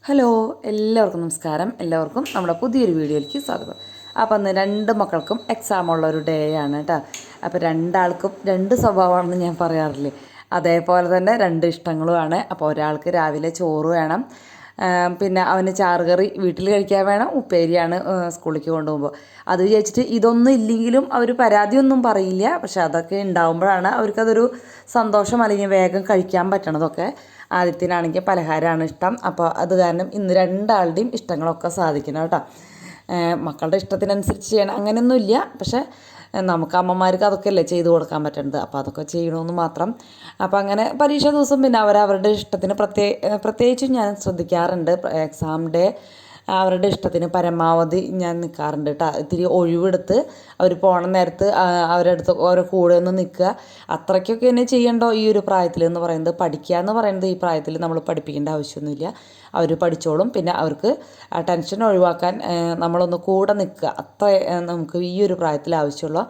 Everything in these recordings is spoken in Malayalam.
ഹലോ, എല്ലാവർക്കും നമസ്കാരം. എല്ലാവർക്കും നമ്മുടെ പുതിയൊരു വീഡിയോയിലേക്ക് സ്വാഗതം. അപ്പോൾ അന്ന് രണ്ട് മക്കൾക്കും എക്സാം ഉള്ളൊരു ഡേ ആണ് കേട്ടോ. അപ്പോൾ രണ്ടാൾക്കും രണ്ട് സ്വഭാവമാണെന്ന് ഞാൻ പറയാറില്ലേ, അതേപോലെ തന്നെ രണ്ട് ഇഷ്ടങ്ങളുമാണ്. അപ്പോൾ ഒരാൾക്ക് രാവിലെ ചോറ് വേണം, പിന്നെ അവന് ചാറുകറി വീട്ടിൽ കഴിക്കാൻ വേണം, ഉപ്പേരിയാണ് സ്കൂളിലേക്ക് കൊണ്ടുപോകുമ്പോൾ. അത് വിചാരിച്ചിട്ട് ഇതൊന്നും ഇല്ലെങ്കിലും അവർ പരാതിയൊന്നും പറയില്ല. പക്ഷെ അതൊക്കെ ഉണ്ടാകുമ്പോഴാണ് അവർക്കതൊരു സന്തോഷം, അല്ലെങ്കിൽ വേഗം കഴിക്കാൻ പറ്റണതൊക്കെ. ആദ്യത്തിനാണെങ്കിൽ പലഹാരമാണ് ഇഷ്ടം. അപ്പോൾ അത് കാരണം ഇന്ന് രണ്ടാളുടെയും ഇഷ്ടങ്ങളൊക്കെ സാധിക്കണം കേട്ടോ. മക്കളുടെ ഇഷ്ടത്തിനനുസരിച്ച് ചെയ്യണം അങ്ങനെയൊന്നുമില്ല, പക്ഷേ നമുക്ക് അമ്മമാർക്ക് അതൊക്കെ അല്ലേ ചെയ്ത് കൊടുക്കാൻ പറ്റുന്നത്. അപ്പോൾ അതൊക്കെ ചെയ്യണമെന്ന് മാത്രം. അപ്പോൾ അങ്ങനെ പരീക്ഷ ദിവസം പിന്നെ അവരവരുടെ ഇഷ്ടത്തിന് പ്രത്യേകിച്ചും ഞാൻ ശ്രദ്ധിക്കാറുണ്ട്. എക്സാം ഡേ അവരുടെ ഇഷ്ടത്തിന് പരമാവധി ഞാൻ നിൽക്കാറുണ്ട് കേട്ടോ. ഇത്തിരി ഒഴിവെടുത്ത് അവർ പോകണ നേരത്ത് അവരുടെ അടുത്ത് ഓരോ കൂടെ ഒന്ന് നിൽക്കുക. അത്രയ്ക്കൊക്കെ തന്നെ ചെയ്യണ്ടോ ഈ ഒരു പ്രായത്തിൽ എന്ന് പറയുന്നത്. പഠിക്കുക എന്ന് പറയുന്നത് ഈ പ്രായത്തിൽ നമ്മൾ പഠിപ്പിക്കേണ്ട ആവശ്യമൊന്നുമില്ല. അവർ പഠിച്ചോളും. പിന്നെ അവർക്ക് ആ ടെൻഷൻ ഒഴിവാക്കാൻ നമ്മളൊന്ന് കൂടെ നിൽക്കുക, അത്ര നമുക്ക് ഈ ഒരു പ്രായത്തിൽ ആവശ്യമുള്ളൂ.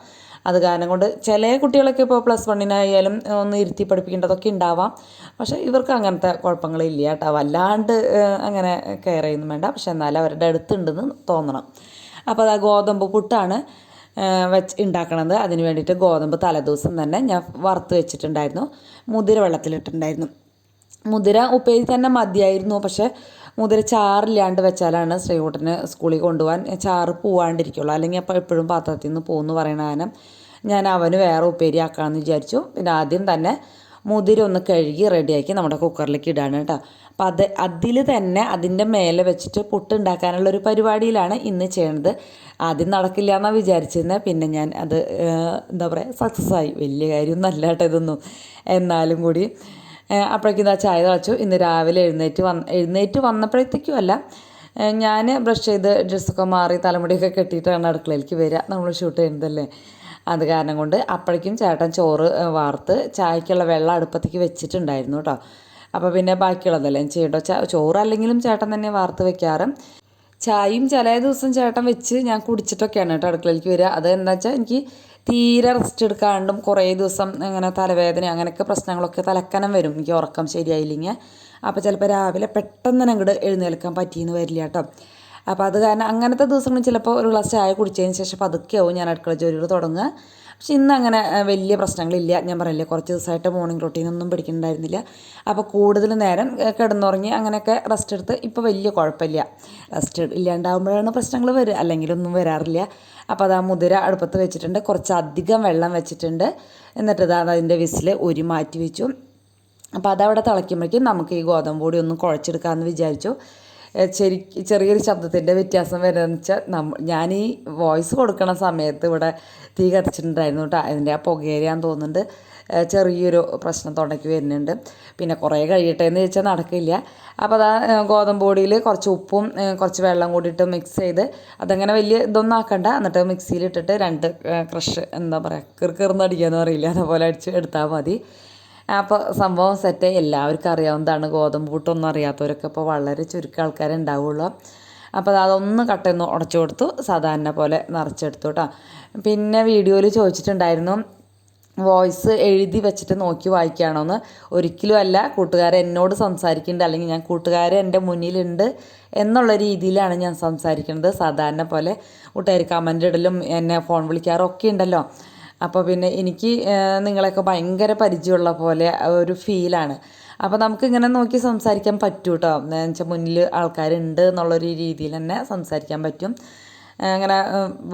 അത് കാരണം കൊണ്ട് ചില കുട്ടികളൊക്കെ ഇപ്പോൾ +1 ഒന്ന് ഇരുത്തി പഠിപ്പിക്കേണ്ടതൊക്കെ ഉണ്ടാവാം. പക്ഷേ ഇവർക്ക് അങ്ങനത്തെ കുഴപ്പങ്ങളില്ല കേട്ടോ. വല്ലാണ്ട് അങ്ങനെ കെയർ ചെയ്യുന്നു വേണ്ട, പക്ഷെ എന്നാലും അവരുടെ അടുത്തുണ്ടെന്ന് തോന്നണം. അപ്പോൾ അത് ഗോതമ്പ് പുട്ടാണ് ഉണ്ടാക്കണത്. അതിന് വേണ്ടിയിട്ട് ഗോതമ്പ് തലേദിവസം തന്നെ ഞാൻ വറുത്ത് വെച്ചിട്ടുണ്ടായിരുന്നു, മുതിര വെള്ളത്തിലിട്ടുണ്ടായിരുന്നു. മുതിര ഉപ്പേരി തന്നെ മതിയായിരുന്നു, പക്ഷേ മുതിര ചാറില്ലാണ്ട് വെച്ചാലാണ് ശ്രീകുട്ടന് സ്കൂളിൽ കൊണ്ടുപോകാൻ ചാറ് പോവാണ്ടിരിക്കുള്ളൂ. അല്ലെങ്കിൽ അപ്പോൾ എപ്പോഴും പാത്രത്തിൽ നിന്ന് പോകുമെന്ന് പറയണ കാരണം ഞാൻ അവന് വേറെ ഉപ്പേരി ആക്കാമെന്ന് വിചാരിച്ചു. പിന്നെ ആദ്യം തന്നെ മുതിര ഒന്ന് കഴുകി റെഡിയാക്കി നമ്മുടെ കുക്കറിലേക്ക് ഇടാണ് കേട്ടോ. അപ്പം അതിൽ തന്നെ അതിൻ്റെ മേലെ വെച്ചിട്ട് പുട്ടുണ്ടാക്കാനുള്ളൊരു പരിപാടിയിലാണ് ഇന്ന് ചെയ്യണത്. ആദ്യം നടക്കില്ല എന്നാണ് വിചാരിച്ചിരുന്നത്. പിന്നെ ഞാൻ അത് എന്താ പറയുക, സക്സസ് ആയി. വലിയ കാര്യമൊന്നും അല്ല കേട്ടോ ഇതൊന്നും. എന്നാലും കൂടി അപ്പോഴേക്കും ഇതാ ചായ തിളച്ചു. ഇന്ന് രാവിലെ എഴുന്നേറ്റ് വന്നപ്പോഴത്തേക്കും അല്ല, ഞാൻ ബ്രഷ് ചെയ്ത് ഡ്രസ്സൊക്കെ മാറി തലമുടിയൊക്കെ കെട്ടിയിട്ടാണ് അടുക്കളയിലേക്ക് വരിക. നമ്മൾ ഷൂട്ട് ചെയ്യുന്നതല്ലേ. അത് കാരണം കൊണ്ട് അപ്പോഴേക്കും ചേട്ടൻ ചോറ് വാർത്ത് ചായക്കുള്ള വെള്ളം അടുപ്പത്തേക്ക് വെച്ചിട്ടുണ്ടായിരുന്നു കേട്ടോ. അപ്പോൾ പിന്നെ ബാക്കിയുള്ളതല്ലേ ചെയ്യട്ടോ. ചോറ് അല്ലെങ്കിലും ചേട്ടൻ തന്നെ വാർത്ത് വെക്കാറ്. ചായയും ചില ദിവസം ചേട്ടൻ വെച്ച് ഞാൻ കുടിച്ചിട്ടൊക്കെയാണ് കേട്ടോ അടുക്കളയിലേക്ക് വരിക. അത് എന്താ വെച്ചാൽ എനിക്ക് തീരെ റെസ്റ്റ് എടുക്കാണ്ടും കുറേ ദിവസം അങ്ങനെ തലവേദന അങ്ങനെയൊക്കെ പ്രശ്നങ്ങളൊക്കെ തലക്കനം വരും എനിക്ക് ഉറക്കം ശരിയായില്ലെങ്കിൽ. അപ്പോൾ ചിലപ്പോൾ രാവിലെ പെട്ടെന്ന് തന്നെ അങ്ങോട്ട് എഴുന്നേൽക്കാൻ പറ്റിയെന്ന് വരില്ല കേട്ടോ. അപ്പോൾ അത് കാരണം അങ്ങനത്തെ ദിവസങ്ങളിൽ ചിലപ്പോൾ ഒരു ഗ്ലാസ് ചായ കുടിച്ചതിന് ശേഷം പതുക്കെയാവും ഞാൻ അടുക്കള ജോലികൾ തുടങ്ങുക. പക്ഷെ ഇന്ന് അങ്ങനെ വലിയ പ്രശ്നങ്ങളില്ല. ഞാൻ പറയില്ലേ, കുറച്ച് ദിവസമായിട്ട് മോർണിംഗ് റൊട്ടീനൊന്നും പിടിക്കുന്നുണ്ടായിരുന്നില്ല. അപ്പോൾ കൂടുതൽ നേരം കിടന്നുറങ്ങി അങ്ങനെയൊക്കെ റെസ്റ്റ് എടുത്ത് ഇപ്പോൾ വലിയ കുഴപ്പമില്ല. റെസ്റ്റ് ഇല്ലാണ്ടാകുമ്പോഴാണ് പ്രശ്നങ്ങൾ വരിക, അല്ലെങ്കിലൊന്നും വരാറില്ല. അപ്പോൾ അത് ആ മുതിര അടുപ്പത്ത് വെച്ചിട്ടുണ്ട്, കുറച്ചധികം വെള്ളം വെച്ചിട്ടുണ്ട്. എന്നിട്ട് അതിൻ്റെ വിസിൽ മാറ്റി വെച്ചു. അപ്പോൾ അതവിടെ തിളയ്ക്കുമ്പോഴേക്കും നമുക്ക് ഈ ഗോതമ്പ് പൊടി ഒന്ന് കുഴച്ചെടുക്കാമെന്ന് വിചാരിച്ചു. ചെറിയൊരു ശബ്ദത്തിൻ്റെ വ്യത്യാസം വരുന്നതെന്ന് വെച്ചാൽ ഞാൻ ഈ വോയിസ് കൊടുക്കണ സമയത്ത് ഇവിടെ തീ കത്തിച്ചിട്ടുണ്ടായിരുന്നു കേട്ടോ. അതിൻ്റെ ആ പുകയേറിയാന്ന് തോന്നുന്നുണ്ട്. ചെറിയൊരു പ്രശ്നം തൊണ്ടയ്ക്ക് വരുന്നുണ്ട്. പിന്നെ കുറേ കഴിയട്ടെ എന്ന് ചോദിച്ചാൽ നടക്കില്ല. അപ്പോൾ അതാ ഗോതമ്പ് പൊടിയിൽ കുറച്ച് ഉപ്പും കുറച്ച് വെള്ളം കൂടിയിട്ട് മിക്സ് ചെയ്ത് അതങ്ങനെ വലിയ ഇതൊന്നും ആക്കണ്ട. എന്നിട്ട് മിക്സിയിലിട്ടിട്ട് 2 ക്രഷ് എന്താ പറയുക, കിറുന്നടിക്കാന്ന് പറയില്ല, അതുപോലെ അടിച്ച് എടുത്താൽ മതി. അപ്പോൾ സംഭവം സെറ്റ്. എല്ലാവർക്കും അറിയാവുന്നതാണ്. ഗോതമ്പ് പുട്ടൊന്നും അറിയാത്തവരൊക്കെ ഇപ്പോൾ വളരെ ചുരുക്കം ആൾക്കാരെ ഉണ്ടാവുള്ളൂ. അപ്പോൾ അതൊന്ന് കട്ടയൊന്ന് ഉടച്ചു കൊടുത്തു, സാധാരണ പോലെ നിറച്ചെടുത്തു കേട്ടോ. പിന്നെ വീഡിയോയിൽ ചോദിച്ചിട്ടുണ്ടായിരുന്നു വോയിസ് എഴുതി വെച്ചിട്ട് നോക്കി വായിക്കുകയാണോന്ന്. ഒരിക്കലും അല്ല, കൂട്ടുകാരെ എന്നോട് സംസാരിക്കുന്നുണ്ട്, അല്ലെങ്കിൽ ഞാൻ കൂട്ടുകാരെ എൻ്റെ മുന്നിലുണ്ട് എന്നുള്ള രീതിയിലാണ് ഞാൻ സംസാരിക്കുന്നത്. സാധാരണ പോലെ കൂട്ടുകാർ കമൻ്റ് ഇടലും എന്നെ ഫോൺ വിളിക്കാറും ഒക്കെ ഉണ്ടല്ലോ. അപ്പോൾ പിന്നെ എനിക്ക് നിങ്ങളെയൊക്കെ ഭയങ്കര പരിചയമുള്ള പോലെ ഒരു ഫീലാണ്. അപ്പോൾ നമുക്കിങ്ങനെ നോക്കി സംസാരിക്കാൻ പറ്റും കേട്ടോ. എന്ന് വെച്ചാൽ മുന്നിൽ ആൾക്കാരുണ്ട് എന്നുള്ളൊരു രീതിയിൽ തന്നെ സംസാരിക്കാൻ പറ്റും. അങ്ങനെ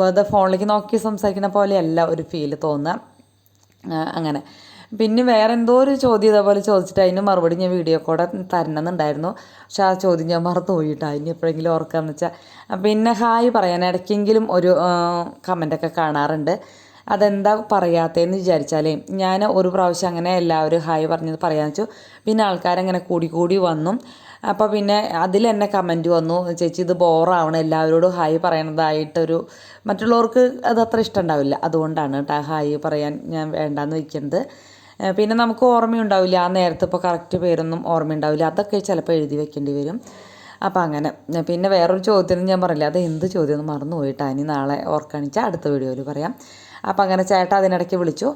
വെറുതെ ഫോണിലേക്ക് നോക്കി സംസാരിക്കുന്ന പോലെയല്ല ഒരു ഫീൽ തോന്നുക. അങ്ങനെ പിന്നെ വേറെ എന്തോ ഒരു ചോദ്യം ഇതേപോലെ ചോദിച്ചിട്ട് അതിന് മറുപടി ഞാൻ വീഡിയോ കൂടെ തരണമെന്നുണ്ടായിരുന്നു. പക്ഷെ ആ ചോദ്യം ഞാൻ മറന്നു പോയിട്ടോ. അതിന് എപ്പോഴെങ്കിലും ഓർക്കാമെന്ന് വെച്ചാൽ. പിന്നെ ഹായ് പറയാൻ ഇടയ്ക്കെങ്കിലും ഒരു കമൻ്റൊക്കെ കാണാറുണ്ട്. അതെന്താ പറയാത്തതെന്ന് വിചാരിച്ചാലേ, ഞാൻ ഒരു പ്രാവശ്യം അങ്ങനെ എല്ലാവരും ഹായ് പറഞ്ഞത് പറയാമെന്ന് വെച്ചു. പിന്നെ ആൾക്കാരങ്ങനെ കൂടി വന്നു. അപ്പോൾ പിന്നെ അതിൽ എന്നെ കമൻറ്റ് വന്നു, ചേച്ചി ഇത് ബോറാവണം, എല്ലാവരോടും ഹായ് പറയണതായിട്ടൊരു മറ്റുള്ളവർക്ക് അതത്ര ഇഷ്ടമുണ്ടാവില്ല. അതുകൊണ്ടാണ് കേട്ടോ ഹായ് പറയാൻ ഞാൻ വേണ്ടാന്ന് വയ്ക്കുന്നത്. പിന്നെ നമുക്ക് ഓർമ്മയുണ്ടാവില്ല, ആ നേരത്തെ ഇപ്പോൾ കറക്റ്റ് പേരൊന്നും ഓർമ്മയുണ്ടാവില്ല. അതൊക്കെ ചിലപ്പോൾ എഴുതി വെക്കേണ്ടി വരും. അപ്പോൾ അങ്ങനെ. പിന്നെ വേറൊരു ചോദ്യത്തിന് ഞാൻ പറയില്ല, അത് എന്ത് ചോദ്യം ഒന്ന് മറന്നു പോയിട്ടാ. ഇനി നാളെ ഓർക്കാണിച്ചാൽ അടുത്ത വീഡിയോയിൽ പറയാം. അപ്പോൾ അങ്ങനെ ചേട്ടൻ അതിനിടയ്ക്ക് വിളിച്ചു.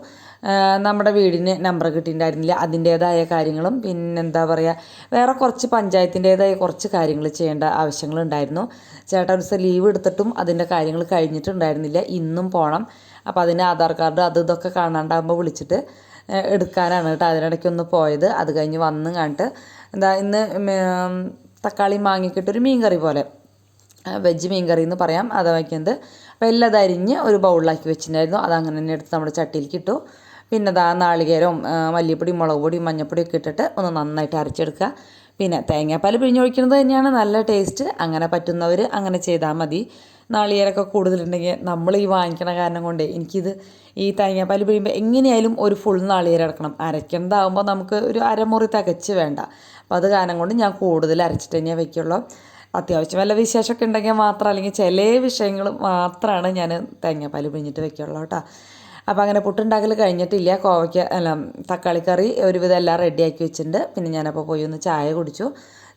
നമ്മുടെ വീടിന് നമ്പർ കിട്ടിയിട്ടുണ്ടായിരുന്നില്ല, അതിൻ്റേതായ കാര്യങ്ങളും പിന്നെന്താ പറയുക, വേറെ കുറച്ച് പഞ്ചായത്തിൻ്റേതായ കുറച്ച് കാര്യങ്ങൾ ചെയ്യേണ്ട ആവശ്യങ്ങളുണ്ടായിരുന്നു. ചേട്ടൻ ഒരു ദിവസം ലീവ് എടുത്തിട്ടും അതിൻ്റെ കാര്യങ്ങൾ കഴിഞ്ഞിട്ടുണ്ടായിരുന്നില്ല. ഇന്നും പോകണം. അപ്പോൾ അതിന് ആധാർ കാർഡ് അത് ഇതൊക്കെ കാണാണ്ടാകുമ്പോൾ വിളിച്ചിട്ട് എടുക്കാനാണ് കേട്ടോ അതിനിടയ്ക്കൊന്ന് പോയത്. അത് കഴിഞ്ഞ് വന്ന് കണ്ടിട്ട് എന്താ ഇന്ന് തക്കാളി മാങ്ങിക്കിട്ടൊരു മീൻ കറി പോലെ, വെജ് മീൻ കറി എന്ന് പറയാം, അത് വയ്ക്കുന്നത്. അപ്പോൾ എല്ലാം അത് അരിഞ്ഞ് ഒരു ബൗളിലാക്കി വെച്ചിട്ടുണ്ടായിരുന്നു. അതങ്ങനെ തന്നെ എടുത്ത് നമ്മുടെ ചട്ടിയിലേക്ക് ഇട്ടു. പിന്നെ നാളികേരവും മല്ലിപ്പൊടിയും മുളക് പൊടിയും മഞ്ഞൾപ്പൊടിയൊക്കെ ഇട്ടിട്ട് ഒന്ന് നന്നായിട്ട് അരച്ചെടുക്കുക. പിന്നെ തേങ്ങാപ്പാൽ പിഴിഞ്ഞൊഴിക്കുന്നത് തന്നെയാണ് നല്ല ടേസ്റ്റ്. അങ്ങനെ പറ്റുന്നവർ അങ്ങനെ ചെയ്താൽ മതി. നാളികേരമൊക്കെ കൂടുതലുണ്ടെങ്കിൽ നമ്മൾ ഈ വാങ്ങിക്കണ കാരണം കൊണ്ട് എനിക്കിത് ഈ തേങ്ങാപ്പാൽ പിഴിയുമ്പോൾ എങ്ങനെയായാലും ഒരു ഫുൾ നാളികേരം എടുക്കണം. അരയ്ക്കുന്നതാകുമ്പോൾ നമുക്ക് ഒരു അരമുറി തികച്ച് വേണ്ട. അപ്പോൾ അത് കാരണം കൊണ്ട് ഞാൻ കൂടുതൽ അരച്ചിട്ട് തന്നെയാണ് വയ്ക്കുള്ളൂ. അത്യാവശ്യം വല്ല വിശേഷമൊക്കെ ഉണ്ടെങ്കിൽ മാത്രം, അല്ലെങ്കിൽ ചില വിഷയങ്ങൾ മാത്രമാണ് ഞാൻ തേങ്ങാപ്പാൽ പിഴിഞ്ഞിട്ട് വയ്ക്കുള്ളൂ കേട്ടോ. അപ്പോൾ അങ്ങനെ പുട്ടുണ്ടാക്കൽ കഴിഞ്ഞിട്ടില്ല. തക്കാളിക്കറി ഒരുവിധം എല്ലാം റെഡിയാക്കി വെച്ചിട്ടുണ്ട്. പിന്നെ ഞാനപ്പോൾ പോയി ഒന്ന് ചായ കുടിച്ചു.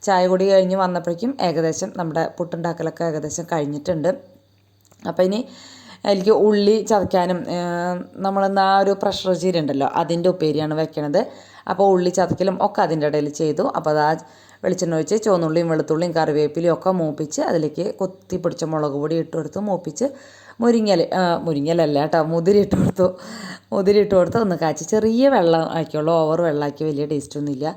ചായ കുടി കഴിഞ്ഞ് വന്നപ്പോഴേക്കും ഏകദേശം നമ്മുടെ പുട്ടുണ്ടാക്കലൊക്കെ ഏകദേശം കഴിഞ്ഞിട്ടുണ്ട്. അപ്പോൾ ഇനി എനിക്ക് ഉള്ളി ചതയ്ക്കാനും നമ്മളെന്നാ ഒരു പ്രഷർ ചീരുണ്ടല്ലോ അതിൻ്റെ ഉപ്പേരിയാണ് വെക്കണത്. അപ്പോൾ ഉള്ളി ചതയ്ക്കലും ഒക്കെ അതിൻ്റെ ഇടയിൽ ചെയ്തു. അപ്പോൾ അതാ വെളിച്ചെണ്ണ ഒഴിച്ച് ചുവന്നുള്ളിയും വെളുത്തുള്ളിയും കറിവേപ്പിലയും ഒക്കെ മൂപ്പിച്ച് അതിലേക്ക് കൊത്തി പിടിച്ച മുളക് പൊടി ഇട്ട് കൊടുത്ത് മൂപ്പിച്ച് മുരിങ്ങലല്ല കേട്ടോ മുതിരി ഇട്ട് കൊടുത്ത് ഒന്ന് കാച്ചി ചെറിയ വെള്ളം ആക്കിയുള്ളൂ, ഓവർ വെള്ളമാക്കി വലിയ ടേസ്റ്റൊന്നുമില്ല.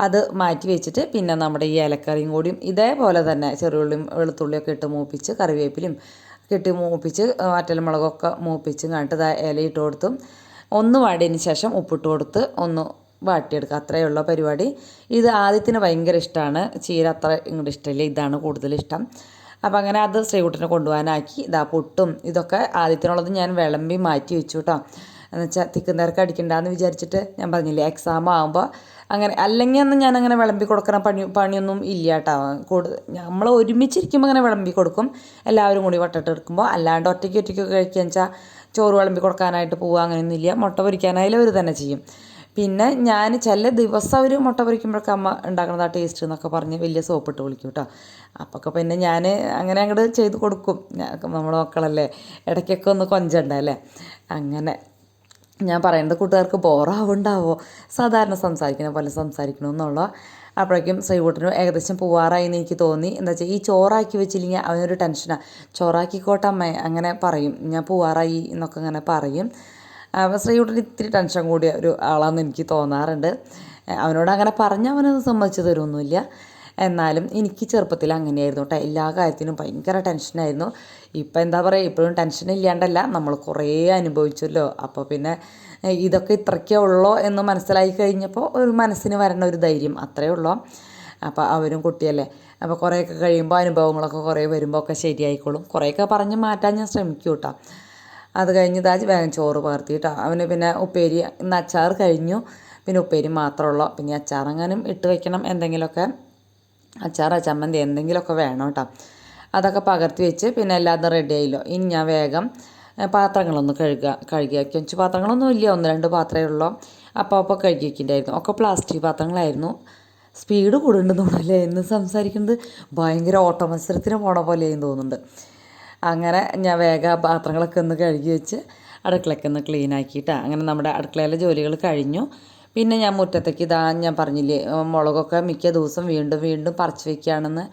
അത് മാറ്റി വെച്ചിട്ട് പിന്നെ നമ്മുടെ ഈ ഇലക്കറിയും കൂടിയും ഇതേപോലെ തന്നെ ചെറിയുള്ളിയും വെളുത്തുള്ളിയൊക്കെ ഇട്ട് മൂപ്പിച്ച് കറിവേപ്പിലും കെട്ടി മൂപ്പിച്ച് വറ്റൽമുളകൊക്കെ മൂപ്പിച്ച് കണ്ടിട്ട് ഇലയിട്ട് കൊടുത്തും ഒന്ന് വാടിയതിന് ശേഷം ഉപ്പിട്ട് കൊടുത്ത് ഒന്ന് വാട്ടിയെടുക്കുക. അത്രയേ ഉള്ള പരിപാടി. ഇത് ആദ്യത്തിന് ഭയങ്കര ഇഷ്ടമാണ്, ചീര അത്ര ഇങ്ങോട്ട് ഇഷ്ടമില്ല, ഇതാണ് കൂടുതൽ ഇഷ്ടം. അപ്പോൾ അങ്ങനെ അത് ശ്രീകുട്ടനെ കൊണ്ടുപോകാനാക്കി. പുട്ടും ഇതൊക്കെ ആദ്യത്തിനുള്ളത് ഞാൻ വിളമ്പി മാറ്റി വെച്ചു കേട്ടോ. എന്നുവെച്ചാൽ തിക്കുന്നേർക്ക് അടിക്കണ്ടെന്ന് വിചാരിച്ചിട്ട് ഞാൻ പറഞ്ഞില്ലേ എക്സാം ആകുമ്പോൾ അങ്ങനെ, അല്ലെങ്കിൽ ഒന്നും ഞാൻ അങ്ങനെ വിളമ്പി കൊടുക്കണ പണിയൊന്നും ഇല്ല കേട്ടോ. നമ്മൾ ഒരുമിച്ചിരിക്കുമ്പോൾ അങ്ങനെ വിളമ്പി കൊടുക്കും, എല്ലാവരും കൂടി വട്ടിട്ട് എടുക്കുമ്പോൾ. അല്ലാണ്ട് ഒറ്റയ്ക്ക് കഴിക്കുക വെച്ചാൽ ചോറ് വിളമ്പി കൊടുക്കാനായിട്ട് പോവുക അങ്ങനെയൊന്നുമില്ല. മുട്ട പൊരിക്കാനായാലും അവർ തന്നെ ചെയ്യും. പിന്നെ ഞാൻ ചില ദിവസം അവർ മുട്ട പൊരിക്കുമ്പോഴൊക്കെ അമ്മ ഉണ്ടാക്കണത് ആ ടേസ്റ്റ് എന്നൊക്കെ പറഞ്ഞ് വലിയ സോപ്പിട്ട് വിളിക്കും കേട്ടോ. അപ്പൊക്കെ പിന്നെ ഞാൻ അങ്ങനെ അങ്ങോട്ട് ചെയ്ത് കൊടുക്കും. നമ്മുടെ മക്കളല്ലേ, ഇടയ്ക്കൊക്കെ ഒന്ന് കൊഞ്ചണ്ടല്ലേ. അങ്ങനെ ഞാൻ പറയുന്നത് കൂട്ടുകാർക്ക് ബോറാവുണ്ടാവോ, സാധാരണ സംസാരിക്കുന്ന പോലെ സംസാരിക്കണമെന്നുള്ള. അപ്പോഴേക്കും ശ്രീകുട്ടനും ഏകദേശം പോവാറായി എന്ന് എനിക്ക് തോന്നി. എന്താ വെച്ചാൽ ഈ ചോറാക്കി വെച്ചില്ലെങ്കിൽ അവനൊരു ടെൻഷനാണ്. ചോറാക്കിക്കോട്ടെ അമ്മേ അങ്ങനെ പറയും, ഞാൻ പോവാറായി എന്നൊക്കെ അങ്ങനെ പറയും. അപ്പോൾ ശ്രീകുട്ടന് ഇത്തിരി ടെൻഷൻ കൂടിയ ഒരു ആളാണെന്ന് എനിക്ക് തോന്നാറുണ്ട്. അവനോട് അങ്ങനെ പറഞ്ഞാൽ അവനത് സമ്മതിച്ച് തരുമൊന്നുമില്ല. എന്നാലും എനിക്ക് ചെറുപ്പത്തിൽ അങ്ങനെയായിരുന്നു കേട്ടോ, എല്ലാ കാര്യത്തിനും ഭയങ്കര ടെൻഷനായിരുന്നു. ഇപ്പം എന്താ പറയുക, ഇപ്പോഴും ടെൻഷൻ ഇല്ലാണ്ടല്ല, നമ്മൾ കുറേ അനുഭവിച്ചല്ലോ. അപ്പോൾ പിന്നെ ഇതൊക്കെ ഇത്രയ്ക്കേ ഉള്ളോ എന്ന് മനസ്സിലായി കഴിഞ്ഞപ്പോൾ ഒരു മനസ്സിന് വരണ ഒരു ധൈര്യം അത്രയേ ഉള്ളൂ. അപ്പോൾ അവരും കുട്ടിയല്ലേ, അപ്പോൾ കുറേയൊക്കെ കഴിയുമ്പോൾ അനുഭവങ്ങളൊക്കെ കുറേ വരുമ്പോൾ ഒക്കെ ശരിയായിക്കോളും. കുറേയൊക്കെ പറഞ്ഞ് മാറ്റാൻ ഞാൻ ശ്രമിക്കും കേട്ടോ. അത് കഴിഞ്ഞ് വേഗം ചോറ് പകർത്തി കേട്ടോ. അവന് പിന്നെ ഉപ്പേരി, ഇന്ന് അച്ചാർ കഴിഞ്ഞു, പിന്നെ ഉപ്പേരി മാത്രമുള്ളൂ. പിന്നെ അച്ചാറെങ്ങാനും ഇട്ട് വയ്ക്കണം, എന്തെങ്കിലുമൊക്കെ അച്ചാർ ചമ്മന്തി എന്തെങ്കിലുമൊക്കെ വേണം കേട്ടോ. അതൊക്കെ പകർത്തി വെച്ച് പിന്നെ എല്ലാതും റെഡി ആയില്ലോ. ഇനി ഞാൻ വേഗം പാത്രങ്ങളൊന്ന് കഴുകി വയ്ക്കും. പാത്രങ്ങളൊന്നും ഇല്ല, 1-2 പാത്രമേ ഉള്ളൂ. അപ്പോൾ കഴുകി വയ്ക്കുന്നുണ്ടായിരുന്നു. ഒക്കെ പ്ലാസ്റ്റിക് പാത്രങ്ങളായിരുന്നു. സ്പീഡ് കൂടുന്നുണ്ടെന്ന് തോന്നുന്നല്ലേ, ഇന്ന് സംസാരിക്കുന്നത് ഭയങ്കര ഓട്ട മത്സരത്തിന് പോണ പോലെയായി തോന്നുന്നുണ്ട്. അങ്ങനെ ഞാൻ വേഗം പാത്രങ്ങളൊക്കെ ഒന്ന് കഴുകി വെച്ച് അടുക്കളയൊക്കെ ഒന്ന് ക്ലീൻ ആക്കിയിട്ടാണ്. അങ്ങനെ നമ്മുടെ അടുക്കളയിലെ ജോലികൾ കഴിഞ്ഞു. പിന്നെ ഞാൻ മുറ്റത്തേക്ക് ഞാൻ പറഞ്ഞില്ലേ മുളകൊക്കെ മിക്ക ദിവസം വീണ്ടും പറിച്ച് വയ്ക്കുകയാണെന്ന്.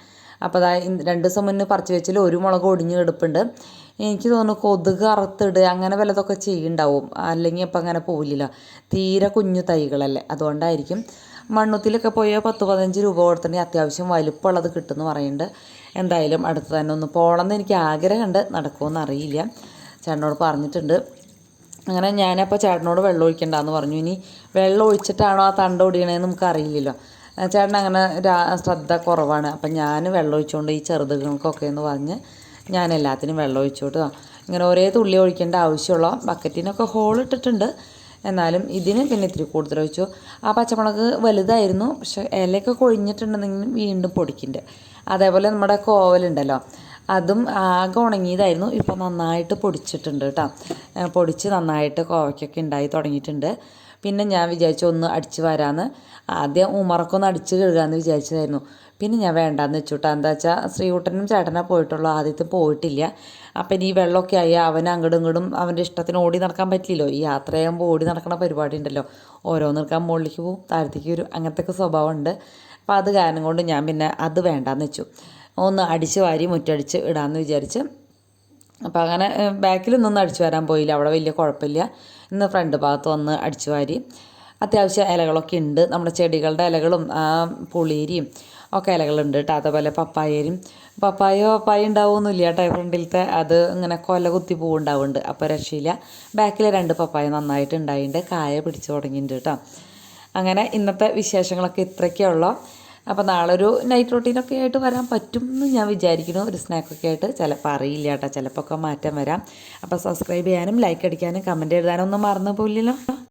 അപ്പോൾ 2 ദിവസം മുന്നേ പറിച്ച് വെച്ചാൽ ഒരു മുളക് ഒടിഞ്ഞ് കിടപ്പുണ്ട്. എനിക്ക് തോന്നുന്നു കൊതുക് അറുത്തിടുക അങ്ങനെ വല്ലതൊക്കെ ചെയ്യുന്നുണ്ടാവും, അല്ലെങ്കിൽ അപ്പം അങ്ങനെ പോവില്ലല്ലോ, തീരെ കുഞ്ഞു തൈകളല്ലേ, അതുകൊണ്ടായിരിക്കും. മണ്ണുത്തിലൊക്കെ പോയാൽ 10-15 രൂപ കൊടുത്തിട്ടുണ്ടെങ്കിൽ അത്യാവശ്യം വലുപ്പമുള്ളത് കിട്ടുമെന്ന് പറയുന്നുണ്ട്. എന്തായാലും അടുത്ത് തന്നെ ഒന്ന് പോകണമെന്ന് എനിക്ക് ആഗ്രഹമുണ്ട്, നടക്കുമെന്ന് അറിയില്ല. ചേട്ടനോട് പറഞ്ഞിട്ടുണ്ട്. അങ്ങനെ ഞാനപ്പോൾ ചേട്ടനോട് വെള്ളം ഒഴിക്കണ്ടെന്ന് പറഞ്ഞു. ഇനി വെള്ളം ഒഴിച്ചിട്ടാണോ ആ തണ്ട് ഒടിയണതെന്ന് നമുക്ക് അറിയില്ലല്ലോ. ചേട്ടൻ അങ്ങനെ ശ്രദ്ധ കുറവാണ്. അപ്പം ഞാൻ വെള്ളം ഒഴിച്ചുകൊണ്ട് ഈ ചെറുതുകൾക്കൊക്കെ എന്ന് പറഞ്ഞ് ഞാൻ എല്ലാത്തിനും വെള്ളം ഒഴിച്ചോട്ടോ. ഇങ്ങനെ ഒരേ തുള്ളി ഒഴിക്കേണ്ട ആവശ്യമുള്ള ബക്കറ്റിനൊക്കെ ഹോൾ ഇട്ടിട്ടുണ്ട്, എന്നാലും ഇതിന് പിന്നെ ഇത്തിരി കൂടുതൽ ഒഴിച്ചു. ആ പച്ചമുളക് വലുതായിരുന്നു, പക്ഷേ ഇലയൊക്കെ കൊഴിഞ്ഞിട്ടുണ്ടെന്നെങ്കിലും വീണ്ടും പൊടിക്കുന്നുണ്ട്. അതേപോലെ നമ്മുടെ കോവലുണ്ടല്ലോ, അതും ആകെ ഉണങ്ങിയതായിരുന്നു, ഇപ്പോൾ നന്നായിട്ട് പൊടിച്ചിട്ടുണ്ട് കേട്ടോ. പൊടിച്ച് നന്നായിട്ട് കോവയ്ക്കൊക്കെ ഉണ്ടായി തുടങ്ങിയിട്ടുണ്ട്. പിന്നെ ഞാൻ വിചാരിച്ചു ഒന്ന് അടിച്ച് വരാമെന്ന്. ആദ്യം ഉമ്മറക്കൊന്ന് അടിച്ച് കഴുകാമെന്ന് വിചാരിച്ചതായിരുന്നു. പിന്നെ ഞാൻ വേണ്ടാന്ന് വെച്ചു കേട്ടോ. എന്താ വെച്ചാൽ ശ്രീകുട്ടനും ചേട്ടനെ പോയിട്ടുള്ളൂ, ആദ്യത്തെ പോയിട്ടില്ല. അപ്പം ഇനി വെള്ളമൊക്കെ ആയി അവൻ അങ്ങോട്ടും ഇങ്ങോട്ടും അവൻ്റെ ഇഷ്ടത്തിന് ഓടി നടക്കാൻ പറ്റില്ലല്ലോ. ഈ യാത്ര ചെയ്യുമ്പോൾ ഓടി നടക്കുന്ന പരിപാടി ഉണ്ടല്ലോ, ഓരോന്ന് നിൽക്കാൻ മുകളിലേക്ക് പോവും താഴത്തേക്ക് വരും, അങ്ങനത്തെ ഒക്കെ സ്വഭാവമുണ്ട്. അപ്പോൾ അത് കാരണം കൊണ്ട് ഞാൻ പിന്നെ അത് വേണ്ടാന്ന് വെച്ചു. ഒന്ന് അടിച്ച് വാരി മുറ്റടിച്ച് ഇടാമെന്ന് വിചാരിച്ച്. അപ്പോൾ അങ്ങനെ ബാക്കിലൊന്നും അടിച്ചു വരാൻ പോയില്ല, അവിടെ വലിയ കുഴപ്പമില്ല. ഇന്ന് ഫ്രണ്ട് ഭാഗത്ത് വന്ന് അടിച്ചു വാരി. അത്യാവശ്യം ഇലകളൊക്കെ ഉണ്ട്, നമ്മുടെ ചെടികളുടെ ഇലകളും പുളിരിയും ഒക്കെ ഇലകളുണ്ട് കേട്ടോ. അതേപോലെ പപ്പായ ഉണ്ടാവുമൊന്നുമില്ല കേട്ടോ ഫ്രണ്ടിലത്തെ, അത് ഇങ്ങനെ കൊല കുത്തി പൂവുണ്ടാവുന്നുണ്ട്, അപ്പോൾ രക്ഷയില്ല. ബാക്കിൽ 2 പപ്പായ നന്നായിട്ട് ഉണ്ടായിട്ടുണ്ട്, കായ പിടിച്ചു തുടങ്ങിയിട്ടുണ്ട് കേട്ടോ. അങ്ങനെ ഇന്നത്തെ വിശേഷങ്ങളൊക്കെ ഇത്രയൊക്കെ ഉള്ളൂ. അപ്പോൾ നാളെ ഒരു നൈറ്റ് റൂട്ടീനൊക്കെ ആയിട്ട് വരാൻ പറ്റും എന്ന് ഞാൻ വിചാരിക്കുന്നു, ഒരു സ്നാക്കൊക്കെ ആയിട്ട്. ചിലപ്പോൾ അറിയില്ല കേട്ടോ, ചിലപ്പോൾ ഒക്കെ മാറ്റം വരാം. അപ്പോൾ സബ്സ്ക്രൈബ് ചെയ്യാനും ലൈക്ക് അടിക്കാനും കമൻറ്റ് എഴുതാനും ഒന്നും മറന്നു പോയില്ലല്ലോ.